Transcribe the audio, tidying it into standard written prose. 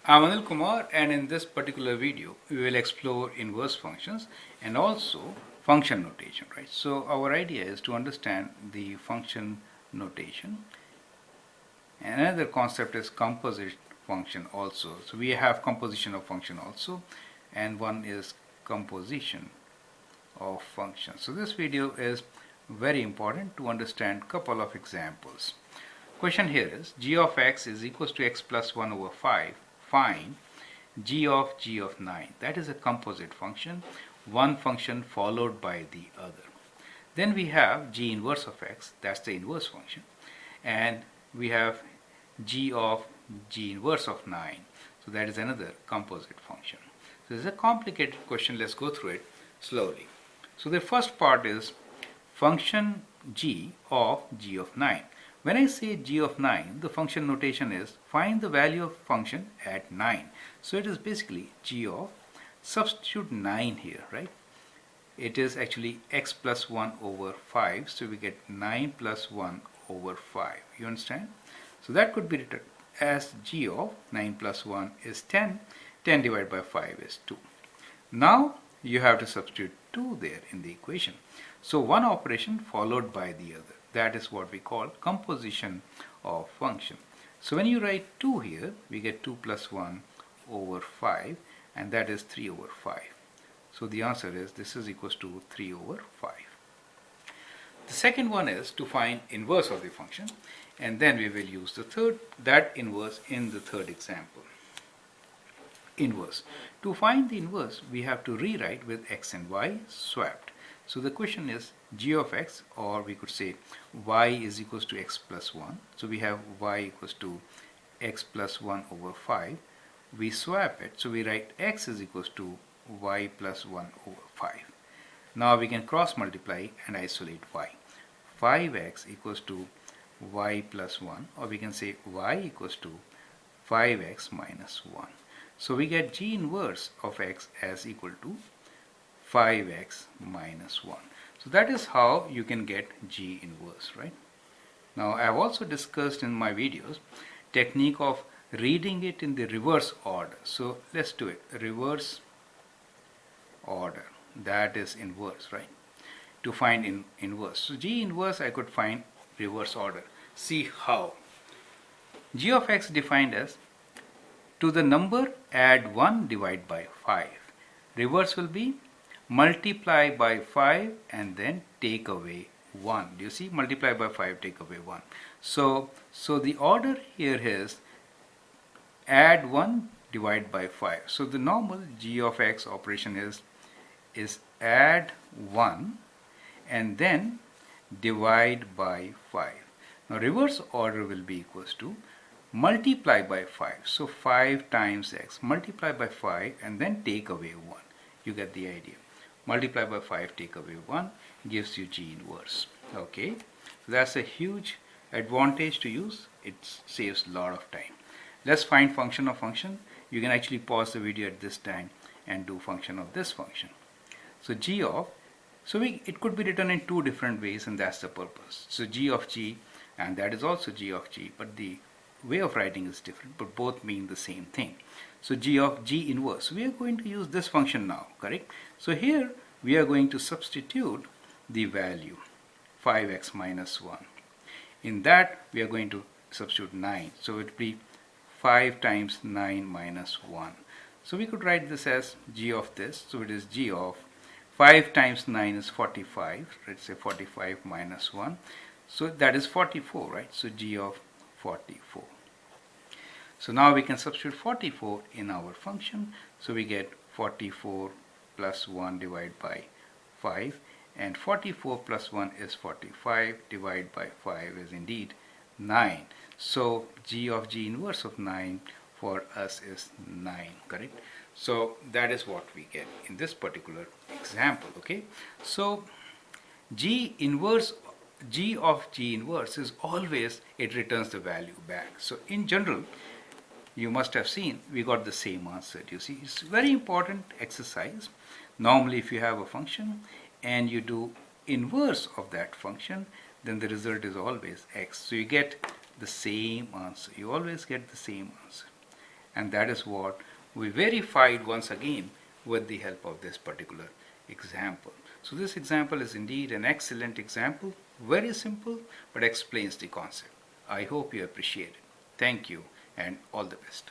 I'm Anil Kumar, and in this particular video we will explore inverse functions and also function notation, right? So our idea is to understand the function notation. Another concept is composite function also. So we have composition of function also, and one is composition of function. So this video is very important to understand couple of examples. Question here is g of x is equals to x plus 1 over 5. Find g of 9. That is a composite function, one function followed by the other. Then we have g inverse of x, that's the inverse function, and we have g inverse of 9. So that is another composite function. So this is a complicated question. Let's go through it slowly. So the first part is function g of 9. When I say g of 9, the function notation is find the value of function at 9. So it is basically g of, substitute 9 here, right? It is actually x plus 1 over 5. So we get 9 plus 1 over 5. You understand? So that could be written as g of 9 plus 1 is 10. 10 divided by 5 is 2. Now you have to substitute 2 there in the equation. So one operation followed by the other. That is what we call composition of function. So when you write 2 here, we get 2 plus 1 over 5, and that is 3 over 5. So the answer is this is equals to 3 over 5. The second one is to find inverse of the function, and then we will use that inverse in the third example. Inverse. To find the inverse, we have to rewrite with x and y swapped. So the question is g of x, or we could say y is equals to x plus 1. So we have y equals to x plus 1 over 5. We swap it, so we write x is equals to y plus 1 over 5. Now we can cross multiply and isolate y. 5x equals to y plus 1, or we can say y equals to 5x minus 1. So we get g inverse of x as equal to 5x minus 1. So that is how you can get g inverse, right? Now I have also discussed in my videos technique of reading it in the reverse order. So let's do it. Reverse order, that is inverse, right? To find inverse. So g inverse I could find reverse order. See how. G of x defined as to the number add 1 divide by 5. Reverse will be multiply by 5 and then take away 1. Do you see? Multiply by 5, take away 1. So the order here is add 1 divide by 5. So the normal g of x operation is add 1 and then divide by 5. Now reverse order will be equals to multiply by 5. So 5 times x, multiply by 5 and then take away 1. You get the idea. Multiply by 5, take away 1 gives you g inverse. Okay, so that's a huge advantage to use. It saves a lot of time. Let's find function of function. You can actually pause the video at this time and do function of this function. So g of, it could be written in two different ways, and that's the purpose. So g of g, and that is also g of g, but the way of writing is different, but both mean the same thing. So g of g inverse, we are going to use this function now, correct? So here we are going to substitute the value 5x minus 1. In that we are going to substitute 9. So it will be 5 times 9 minus 1. So we could write this as g of this. So it is g of 5 times 9 is 45. Let's say 45 minus 1. So that is 44, right? So g of 44. So now we can substitute 44 in our function. So we get 44 plus 1 divided by 5. And 44 plus 1 is 45. Divided by 5 is indeed 9. So g of g inverse of 9 for us is 9, correct? So that is what we get in this particular example, okay? So g of g inverse is always, it returns the value back. So in general, you must have seen we got the same answer. You see, it's very important exercise. Normally if you have a function and you do inverse of that function, then the result is always x. So you get the same answer. You always get the same answer. And that is what we verified once again with the help of this particular example. So this example is indeed an excellent example, very simple, but explains the concept. I hope you appreciate it. Thank you and all the best.